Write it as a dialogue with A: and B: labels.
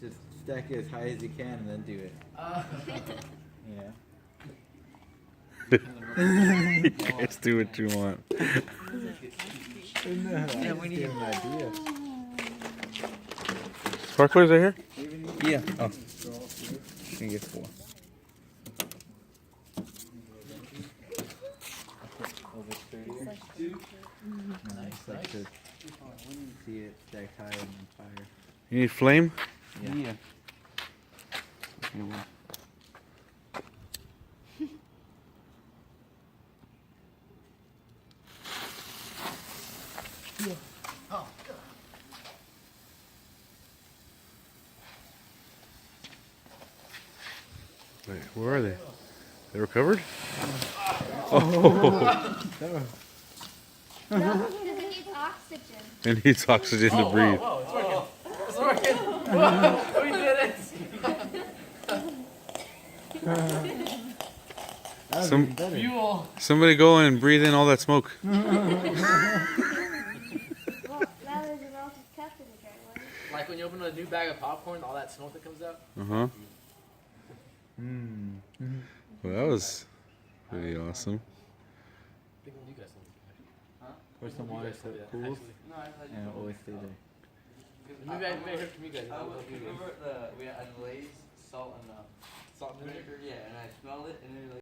A: Just stack it as high as you can and then do it. Yeah.
B: You guys do what you want.
A: Yeah, we need an idea.
B: Sparklers are here?
A: Yeah. Oh. Can get 4. Nice. Like to see it stacked high and on fire.
B: You need flame?
A: Yeah.
B: Okay, well. Wait, where are they? They recovered? Oh!
C: No, because it needs oxygen.
B: It needs oxygen to breathe.
D: Whoa, it's working. It's working. Whoa, we did it. Fuel.
B: Somebody go and breathe in all that smoke.
C: Well, now there's an altered captain again, right?
D: Like when you open a new bag of popcorn, all that smoke that comes out.
B: Uh-huh. Well, that was pretty awesome.
D: I think you guys know.
A: Pour some water so it cools and it'll always stay there.
D: Maybe I may heard from you guys.
E: Remember we had Lay's salt and vinegar? Yeah, and I smelled it and it was like